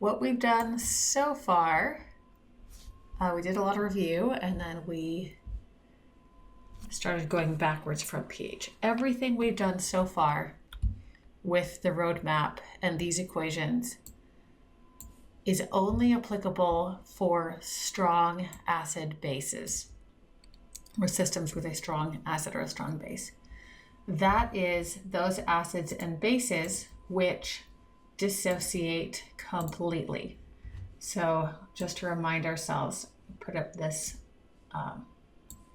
what we've done so far, we did a lot of review and then we started going backwards from pH. Everything we've done so far with the roadmap and these equations is only applicable for strong acid bases or systems with a strong acid or a strong base. That is those acids and bases which dissociate completely. So just to remind ourselves, put up this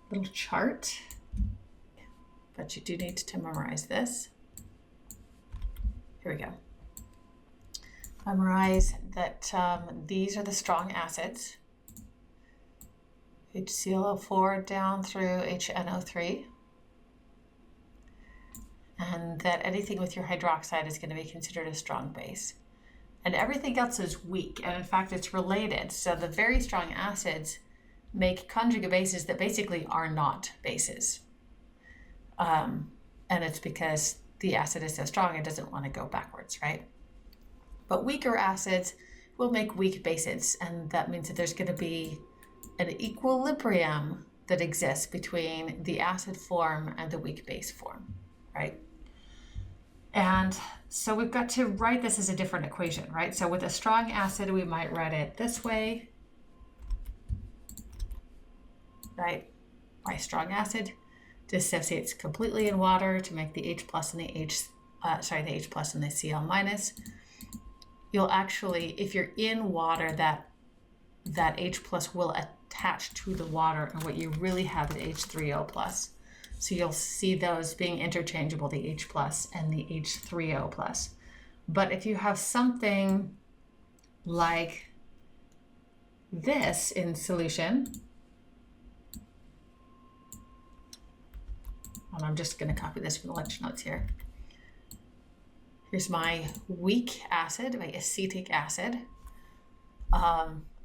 little chart, but you do need to memorize this. Here we go. Memorize that these are the strong acids, HClO4 down through HNO3, and that anything with your hydroxide is going to be considered a strong base. And everything else is weak, and in fact it's related. So the very strong acids make conjugate bases that basically are not bases. And it's because the acid is so strong it doesn't want to go backwards, right? But weaker acids will make weak bases, and that means that there's going to be an equilibrium that exists between the acid form and the weak base form, right? And so we've got to write this as a different equation, right? So with a strong acid, we might write it this way, right? My strong acid dissociates completely in water to make the H plus and the H plus and the Cl minus. You'll actually, if you're in water, that H plus will attach to the water, and what you really have is H3O plus. So you'll see those being interchangeable, the H plus and the H3O plus. But if you have something like this in solution, and I'm just going to copy this from the lecture notes here. Here's my weak acid, my acetic acid.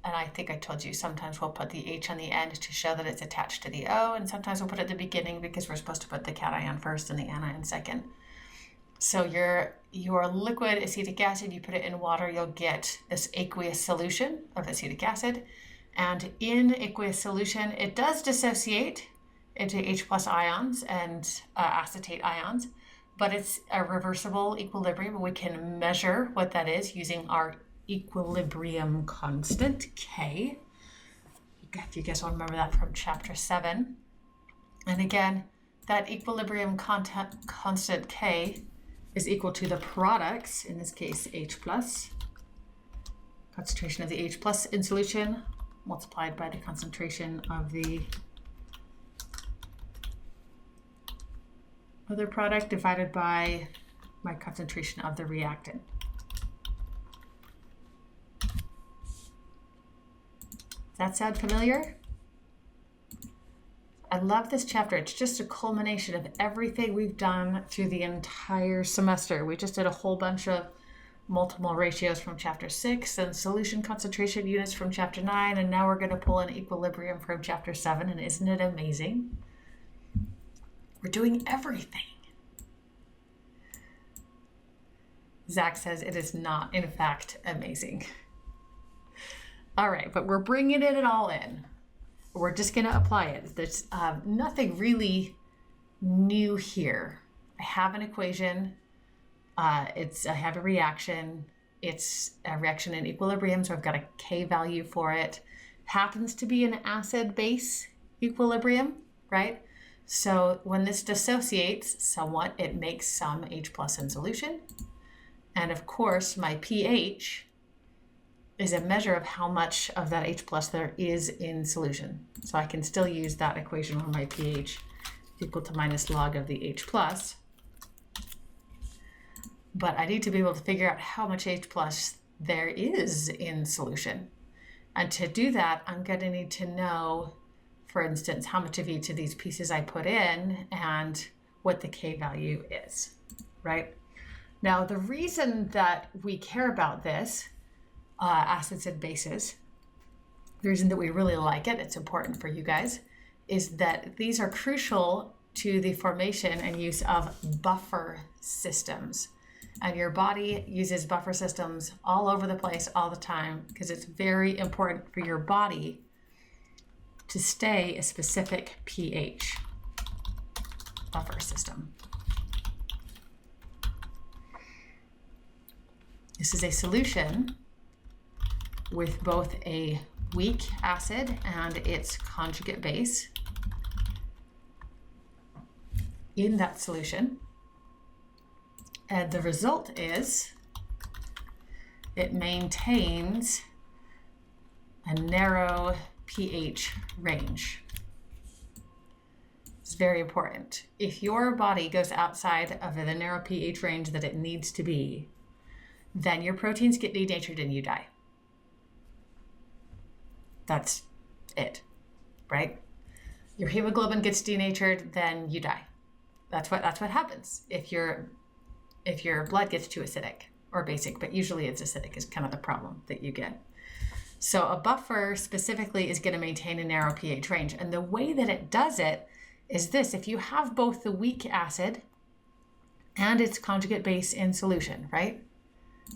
And I think I told you sometimes we'll put the H on the end to show that it's attached to the O, and sometimes we'll put it at the beginning because we're supposed to put the cation first and the anion second. So your liquid acetic acid, you put it in water, you'll get this aqueous solution of acetic acid. And in aqueous solution, it does dissociate into H plus ions and acetate ions, but it's a reversible equilibrium. We can measure what that is using our equilibrium constant, K. If you guys want to remember that from chapter 7. And again, that equilibrium constant K is equal to the products, in this case H plus, concentration of the H plus in solution multiplied by the concentration of the other product divided by my concentration of the reactant. Does that sound familiar? I love this chapter. It's just a culmination of everything we've done through the entire semester. We just did a whole bunch of multiple ratios from chapter 6 and solution concentration units from chapter 9, and now we're going to pull an equilibrium from chapter 7, and isn't it amazing? We're doing everything. Zach says it is not, in fact, amazing. All right, but we're bringing it all in. We're just going to apply it. There's nothing really new here. I have an equation. I have a reaction. It's a reaction in equilibrium, so I've got a K value for it. Happens to be an acid-base equilibrium, right? So when this dissociates somewhat, it makes some H plus in solution. And of course, my pH is a measure of how much of that H plus there is in solution. So I can still use that equation where my pH equal to minus log of the H plus. But I need to be able to figure out how much H plus there is in solution. And to do that, I'm going to need to know, for instance, how much of each of these pieces I put in and what the K value is, right? Now, the reason that we care about this, acids and bases, the reason that we really like it, it's important for you guys, is that these are crucial to the formation and use of buffer systems. And your body uses buffer systems all over the place all the time because it's very important for your body to stay a specific pH buffer system. This is a solution with both a weak acid and its conjugate base in that solution. And the result is it maintains a narrow pH range. It's very important. If your body goes outside of the narrow pH range that it needs to be, then your proteins get denatured and you die. That's it, right? Your hemoglobin gets denatured, then you die. That's what happens if your blood gets too acidic or basic, but usually it's acidic is kind of the problem that you get. So a buffer specifically is going to maintain a narrow pH range. And the way that it does it is this: if you have both the weak acid and its conjugate base in solution, right?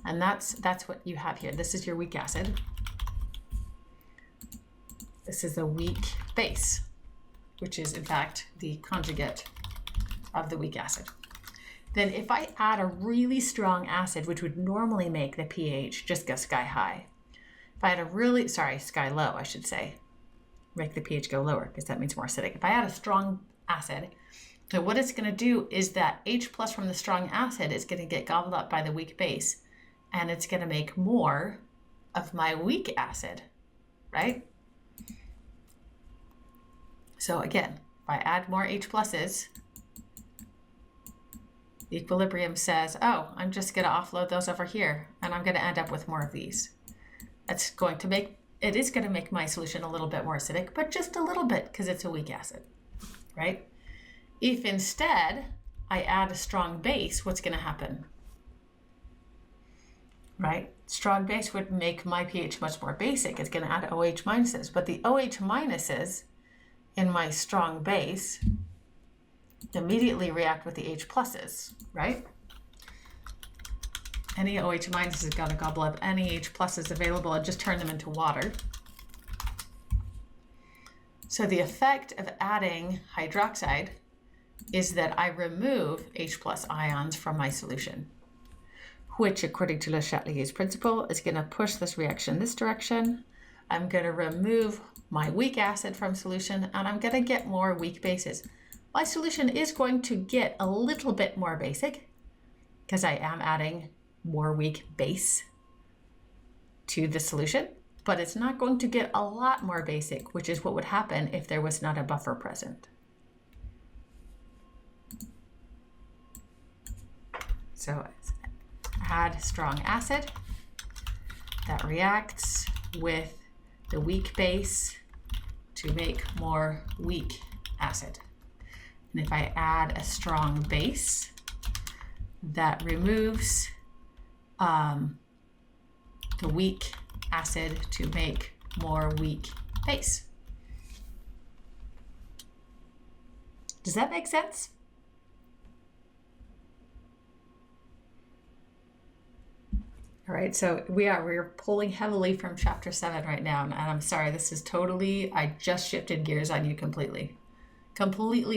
And that's what you have here. This is your weak acid. This is a weak base, which is in fact the conjugate of the weak acid. Then if I add a really strong acid, which would normally make the pH just go sky high. If I had sky low, I should say, make the pH go lower because that means more acidic. If I add a strong acid, so what it's going to do is that H plus from the strong acid is going to get gobbled up by the weak base, and it's going to make more of my weak acid, right? So again, if I add more H pluses, the equilibrium says, oh, I'm just going to offload those over here, and I'm going to end up with more of these. It is going to make my solution a little bit more acidic, but just a little bit because it's a weak acid, right? If instead I add a strong base, what's going to happen? Right? Strong base would make my pH much more basic. It's going to add OH minuses, but the OH minuses in my strong base immediately react with the H pluses, right? Any OH minus is going to gobble up any H pluses available and just turn them into water. So the effect of adding hydroxide is that I remove H plus ions from my solution, which according to Le Chatelier's principle is going to push this reaction this direction. I'm going to remove my weak acid from solution and I'm going to get more weak bases. My solution is going to get a little bit more basic because I am adding more weak base to the solution, but it's not going to get a lot more basic, which is what would happen if there was not a buffer present. So add strong acid that reacts with the weak base to make more weak acid. And if I add a strong base that removes the weak acid to make more weak base. Does that make sense? All right, so we're pulling heavily from chapter 7 right now, and I'm sorry, this is totally, I just shifted gears on you completely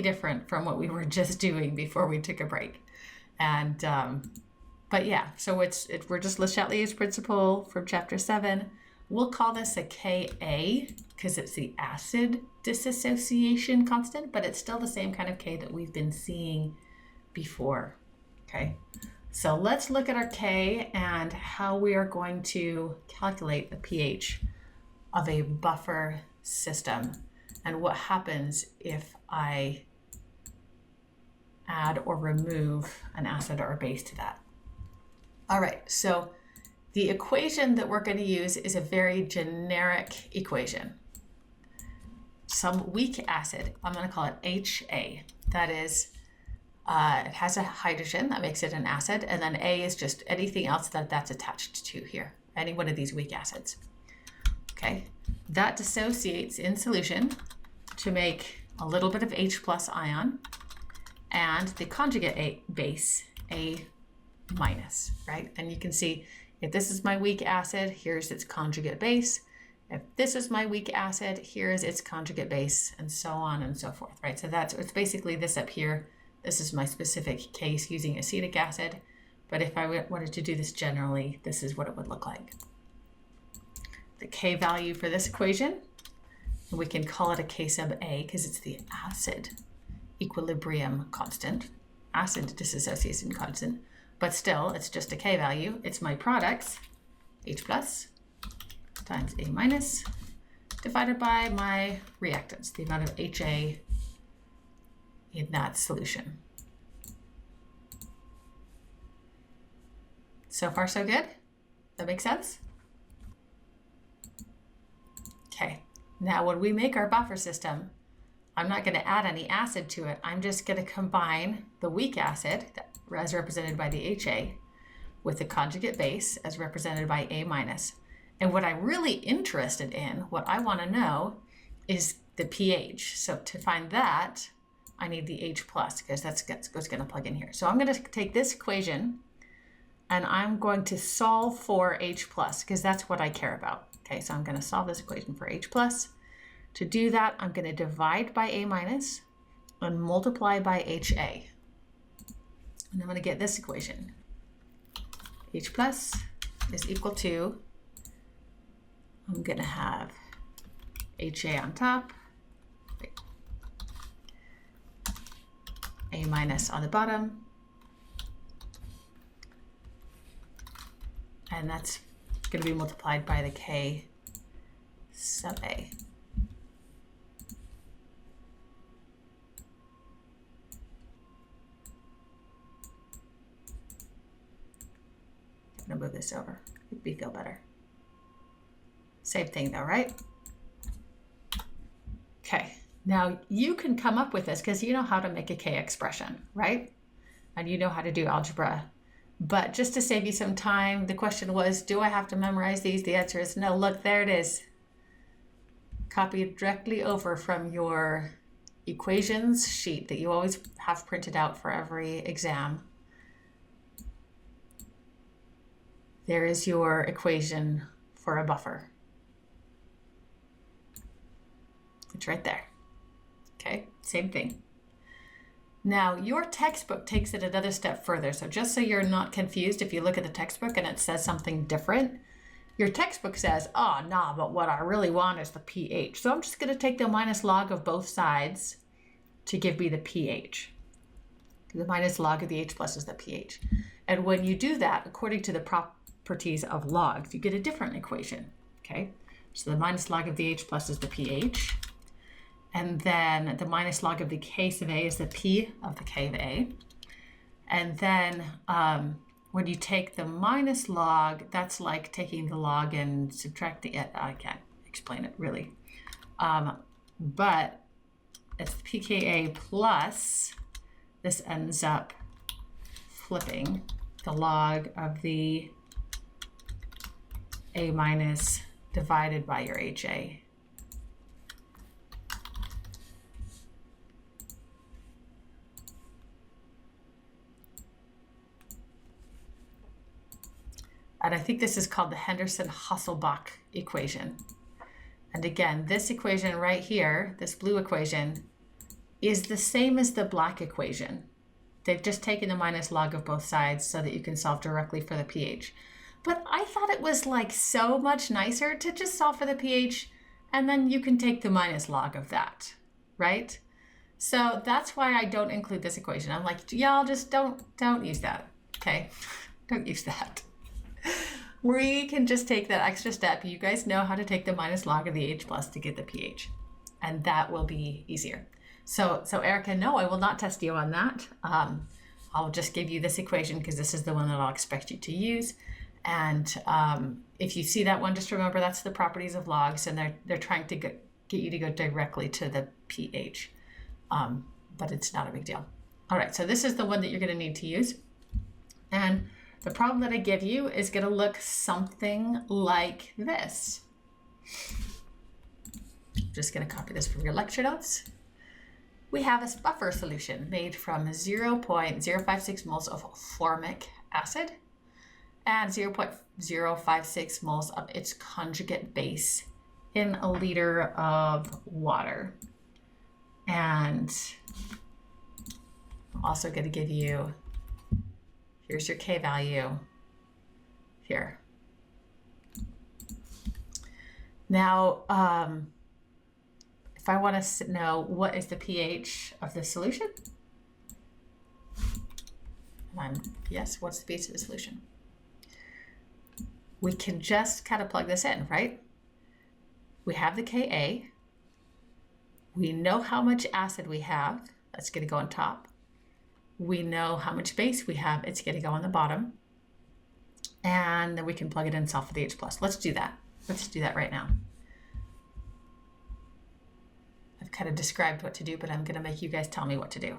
different from what we were just doing before we took a break. And but yeah, so we're just Le Chatelier's principle from chapter 7. We'll call this a Ka because it's the acid dissociation constant, but it's still the same kind of K that we've been seeing before. Okay, so let's look at our K and how we are going to calculate the pH of a buffer system and what happens if I add or remove an acid or a base to that. All right, so the equation that we're going to use is a very generic equation. Some weak acid, I'm going to call it HA. That is, it has a hydrogen that makes it an acid, and then A is just anything else that's attached to here, any one of these weak acids. Okay, that dissociates in solution to make a little bit of H plus ion, and the conjugate base, A minus, right? And you can see if this is my weak acid, here's its conjugate base. If this is my weak acid, here's its conjugate base, and so on and so forth, right? So it's basically this up here. This is my specific case using acetic acid. But if I wanted to do this generally, this is what it would look like. The K value for this equation, we can call it a K sub A because it's the acid equilibrium constant, acid dissociation constant, but still it's just a K value. It's my products, H plus times A minus divided by my reactants, the amount of HA in that solution. So far so good? That makes sense? Okay, now when we make our buffer system, I'm not going to add any acid to it. I'm just going to combine the weak acid, as represented by the HA, with the conjugate base, as represented by A minus. And what I'm really interested in, what I want to know, is the pH. So to find that, I need the H plus, because that's what's going to plug in here. So I'm going to take this equation, and I'm going to solve for H plus, because that's what I care about. Okay, so I'm going to solve this equation for H plus. To do that, I'm going to divide by A minus and multiply by HA. And I'm going to get this equation. H plus is equal to, I'm going to have HA on top, A minus on the bottom, and that's going to be multiplied by the K sub A. I'm going to move this over. Make me feel better. Same thing though, right? Okay, now you can come up with this because you know how to make a K expression, right? And you know how to do algebra. But just to save you some time, the question was, do I have to memorize these? The answer is no. Look, there it is. Copy it directly over from your equations sheet that you always have printed out for every exam. There is your equation for a buffer. It's right there. Okay, same thing. Now, your textbook takes it another step further. So just so you're not confused, if you look at the textbook and it says something different, your textbook says, oh, nah, but what I really want is the pH. So I'm just going to take the minus log of both sides to give me the pH. The minus log of the H plus is the pH. And when you do that, according to the properties of logs, you get a different equation, okay? So the minus log of the H plus is the pH. And then the minus log of the K sub A is the P of the K of A. And then when you take the minus log, that's like taking the log and subtracting it. I can't explain it really. But it's pKa plus, this ends up flipping the log of the A minus divided by your HA. And I think this is called the Henderson-Hasselbalch equation. And again, this equation right here, this blue equation, is the same as the black equation. They've just taken the minus log of both sides so that you can solve directly for the pH. But I thought it was like so much nicer to just solve for the pH, and then you can take the minus log of that, right? So that's why I don't include this equation. I'm like, y'all just don't use that, okay? Don't use that. We can just take that extra step. You guys know how to take the minus log of the H plus to get the pH, and that will be easier. So Erica, no, I will not test you on that. I'll just give you this equation because this is the one that I'll expect you to use. And if you see that one, just remember that's the properties of logs, and they're trying to get you to go directly to the pH, but it's not a big deal. All right, so this is the one that you're going to need to use. And the problem that I give you is going to look something like this. I'm just going to copy this from your lecture notes. We have a buffer solution made from 0.056 moles of formic acid and 0.056 moles of its conjugate base in a liter of water. And I'm also going to give you, here's your K value here. Now, if I want to know what is the pH of the solution, yes, what's the pH of the solution? We can just kind of plug this in, right? We have the Ka. We know how much acid we have. That's going to go on top. We know how much base we have. It's going to go on the bottom. And then we can plug it in and solve for the H+. Let's do that. Let's do that right now. I've kind of described what to do, but I'm going to make you guys tell me what to do.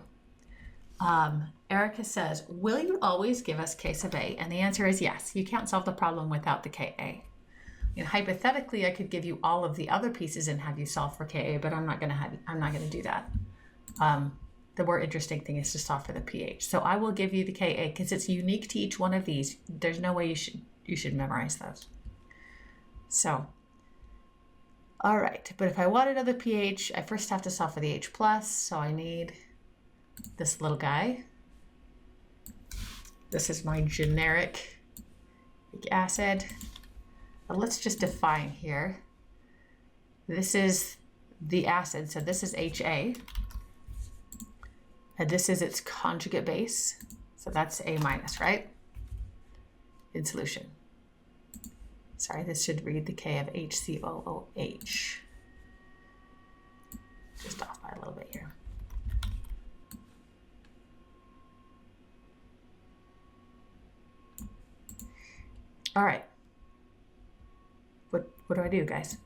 Erica says, will you always give us K sub A? And the answer is yes. You can't solve the problem without the Ka. Hypothetically, I could give you all of the other pieces and have you solve for Ka, but I'm not going to do that. The more interesting thing is to solve for the pH. So I will give you the Ka because it's unique to each one of these. There's no way you should memorize those. So, all right. But if I want another pH, I first have to solve for the H+. So I need this little guy. This is my generic acid. Let's just define here. This is the acid, so this is HA. And this is its conjugate base. So that's A-, right? In solution. Sorry, this should read the K of HCOOH. Just off by a little bit here. All right. What do I do, guys?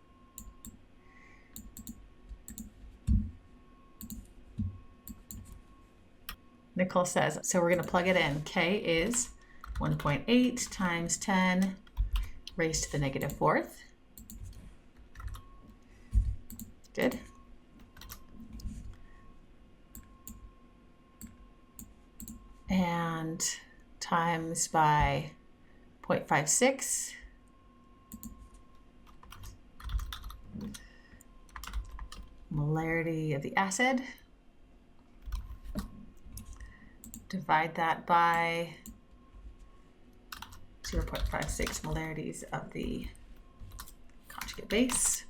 Nicole says, so we're going to plug it in. K is 1.8 times 10 raised to the negative fourth. Good. And times by 0.56. Molarity of the acid. Divide that by 0.56 molarities of the conjugate base.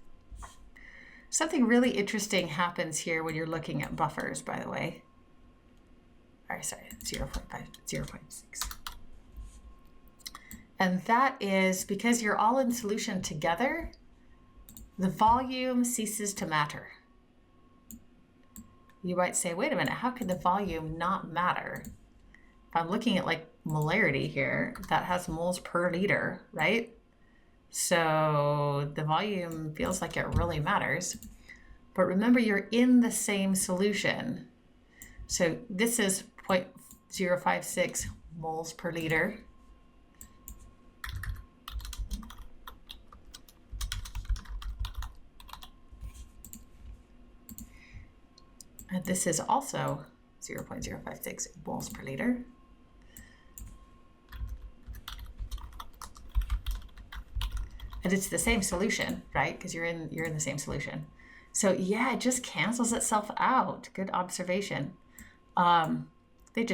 Something really interesting happens here when you're looking at buffers, by the way. All right, sorry, 0.6. And that is because you're all in solution together, the volume ceases to matter. You might say, wait a minute, how can the volume not matter? If I'm looking at like molarity here, that has moles per liter, right? So the volume feels like it really matters. But remember, you're in the same solution. So this is 0.056 moles per liter. And this is also 0.056 moles per liter. And it's the same solution, right? Because you're in the same solution. So yeah, it just cancels itself out. Good observation. They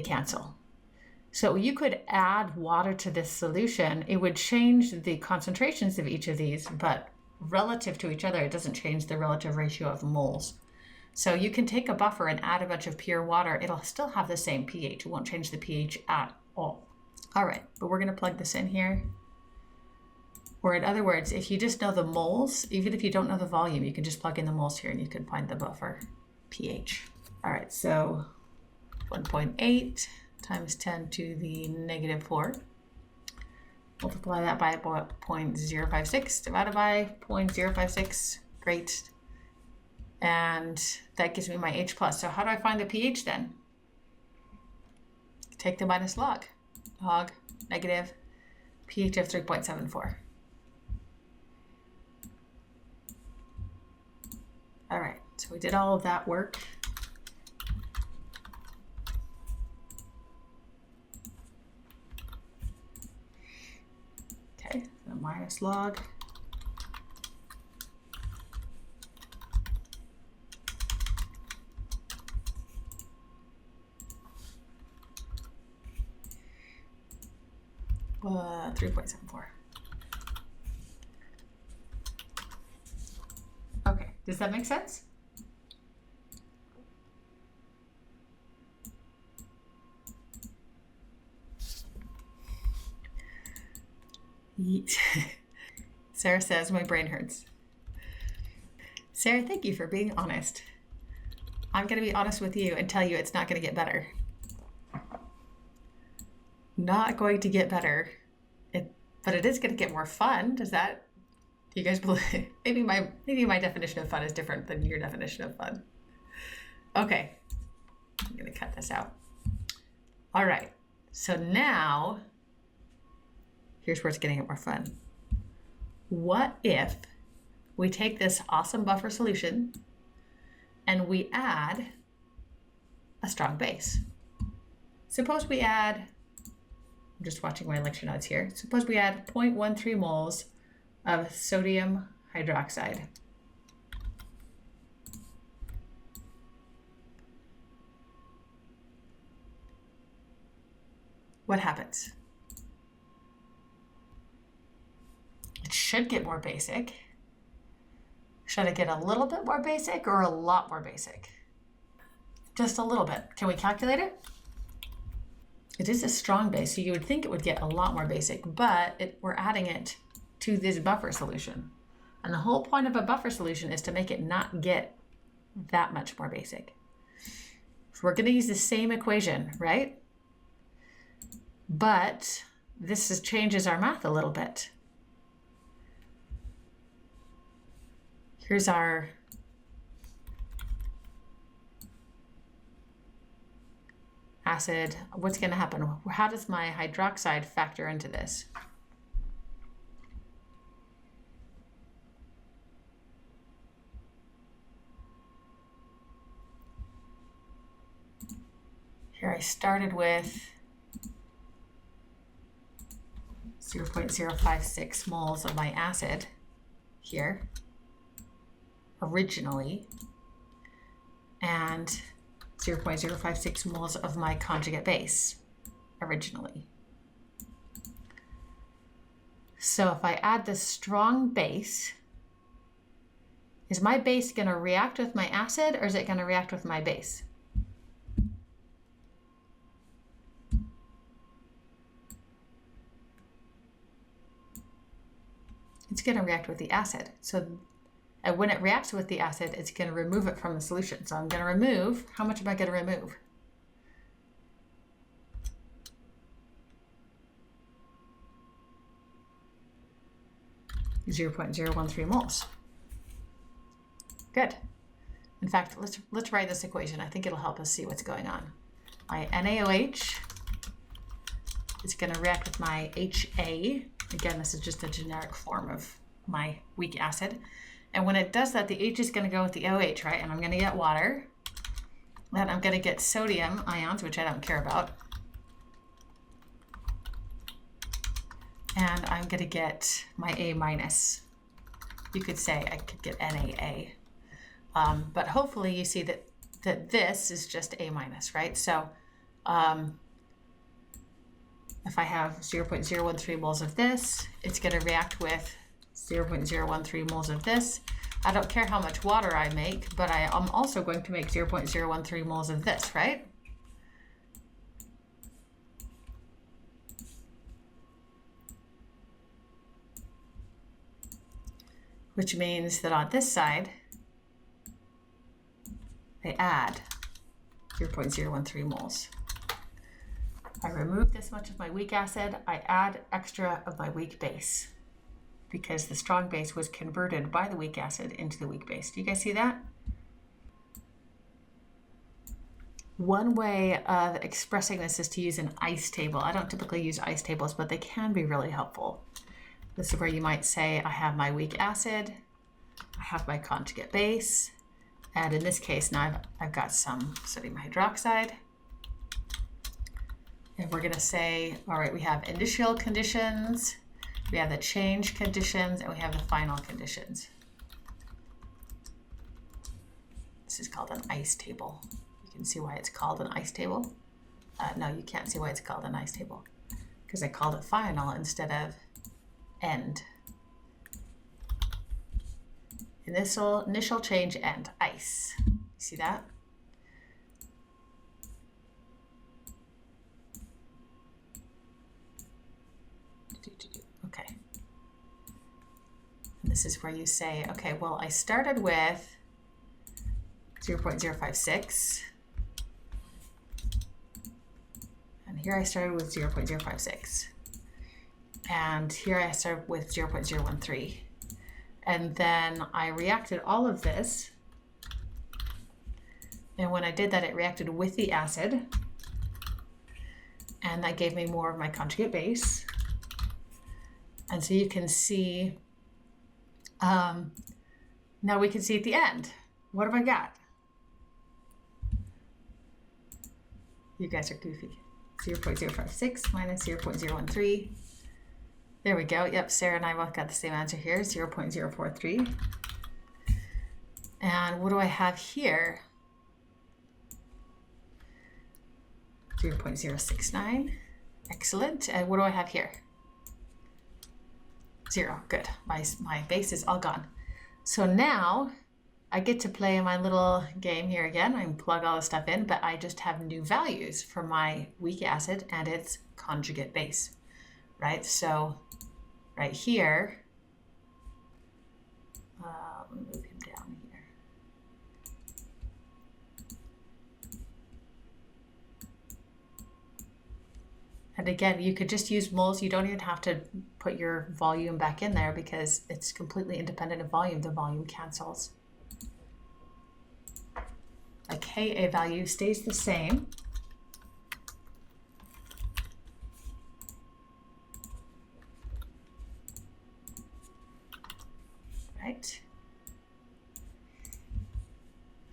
cancel. So you could add water to this solution. It would change the concentrations of each of these, but relative to each other, it doesn't change the relative ratio of moles. So you can take a buffer and add a bunch of pure water. It'll still have the same pH. It won't change the pH at all. All right, but we're going to plug this in here. Or in other words, if you just know the moles, even if you don't know the volume, you can just plug in the moles here and you can find the buffer pH. All right, so 1.8 times 10 to the negative 4. Multiply that by 0.056 divided by 0.056. Great. And that gives me my H+. So how do I find the pH then? Take the minus log. Log, negative, pH of 3.74. All right, so we did all of that work. minus log. Uh, 3.74. Okay, does that make sense? Sarah says, my brain hurts. Sarah, thank you for being honest. I'm going to be honest with you and tell you it's not going to get better. Not going to get better. But it is going to get more fun. Do you guys believe? Maybe my definition of fun is different than your definition of fun. Okay, I'm going to cut this out. All right, so now here's where it's going to get more fun. What if we take this awesome buffer solution and we add a strong base? Suppose we add, I'm just watching my lecture notes here. Suppose we add 0.13 moles of sodium hydroxide. What happens? It should get more basic. Should it get a little bit more basic or a lot more basic? Just a little bit. Can we calculate it? It is a strong base, so you would think it would get a lot more basic, but we're adding it to this buffer solution. And the whole point of a buffer solution is to make it not get that much more basic. So we're going to use the same equation, right? But this changes our math a little bit. Here's our acid. What's going to happen? How does my hydroxide factor into this? Here I started with 0.056 moles of my acid here originally, and 0.056 moles of my conjugate base originally. So if I add this strong base, is my base going to react with my acid or is it going to react with my base? It's going to react with the acid. So when it reacts with the acid, it's going to remove it from the solution. So I'm going to remove, how much am I going to remove? (0.013 moles. Good. In fact, let's write this equation. I think it'll help us see what's going on. My NaOH is going to react with my HA. Again, this is just a generic form of my weak acid. And when it does that, the H is going to go with the OH, right? And I'm going to get water. Then I'm going to get sodium ions, which I don't care about. And I'm going to get my A minus. You could say I could get NaA. But hopefully you see that this is just A minus, right? So if I have 0.013 moles of this, it's going to react with 0.013 moles of this. I don't care how much water I make, but I am also going to make 0.013 moles of this, right? Which means that on this side, I add 0.013 moles. I remove this much of my weak acid, I add extra of my weak base because the strong base was converted by the weak acid into the weak base. Do you guys see that? One way of expressing this is to use an ice table. I don't typically use ice tables, but they can be really helpful. This is where you might say, I have my weak acid, I have my conjugate base, and in this case now I've got some sodium hydroxide. And we're going to say, all right, we have initial conditions, We have the change conditions and we have the final conditions. This is called an ice table. You can see why it's called an ice table. No, you can't see why it's called an ice table because I called it final instead of end. Initial change end, ice. You see that? Okay. And this is where you say, okay, well, I started with 0.056. And here I started with 0.056. And here I started with 0.013. And then I reacted all of this. And when I did that, it reacted with the acid. And that gave me more of my conjugate base. And so you can see, now we can see at the end, what have I got? You guys are goofy. 0.056 minus 0.013. There we go. Yep, Sarah and I both got the same answer here, 0.043. And what do I have here? 0.069. Excellent. And what do I have here? 0. Good. My base is all gone. So now I get to play my little game here again. I can plug all the stuff in, but I just have new values for my weak acid and its conjugate base, right? So right here, let me move him down here. And again, you could just use moles. You don't even have to put your volume back in there because it's completely independent of volume. The volume cancels. The Ka value stays the same. Right.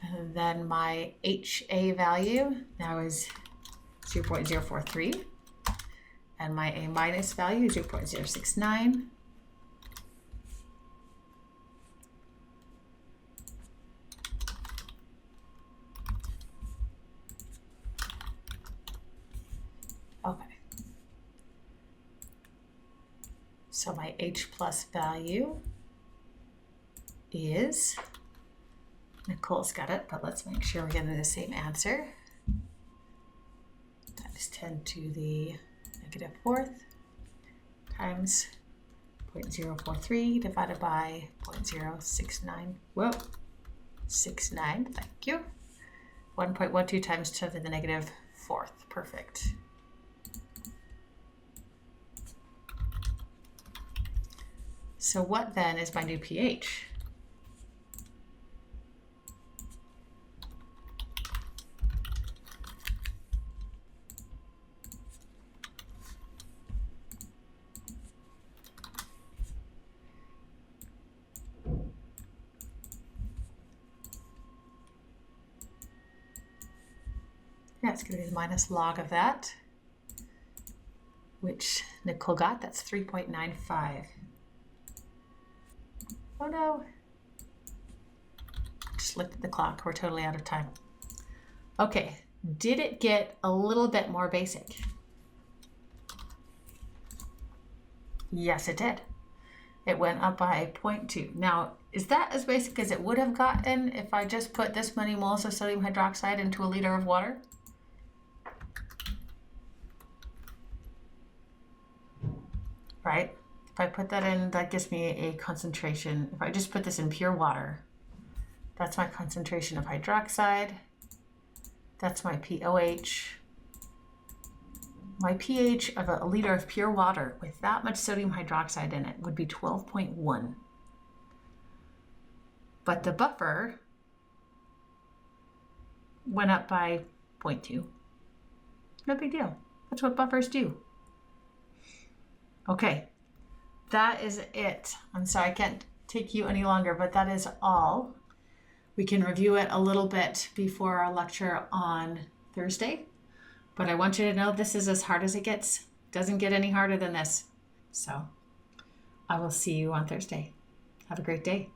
And then my Ha value now is 0.043. And my A minus value is 0.069. Okay. So my H plus value is, Nicole's got it, but let's make sure we're getting the same answer. Times 10 to the -4th times 0.043 divided by 0.069. Whoa, 69, thank you. 1.12 times 10 to the -4th, perfect. So what then is my new pH? Yeah, it's going to be the minus log of that, which Nicole got. That's 3.95. Oh no. Just looked at the clock. We're totally out of time. Okay, did it get a little bit more basic? Yes, it did. It went up by 0.2. Now, is that as basic as it would have gotten if I just put this many moles of sodium hydroxide into a liter of water? Right? If I put that in, that gives me a concentration. If I just put this in pure water, that's my concentration of hydroxide. That's my pOH. My pH of a liter of pure water with that much sodium hydroxide in it would be 12.1. But the buffer went up by 0.2. No big deal. That's what buffers do. Okay, that is it. I'm sorry I can't take you any longer, but that is all. We can review it a little bit before our lecture on Thursday, but I want you to know this is as hard as it gets. It doesn't get any harder than this. So I will see you on Thursday. Have a great day.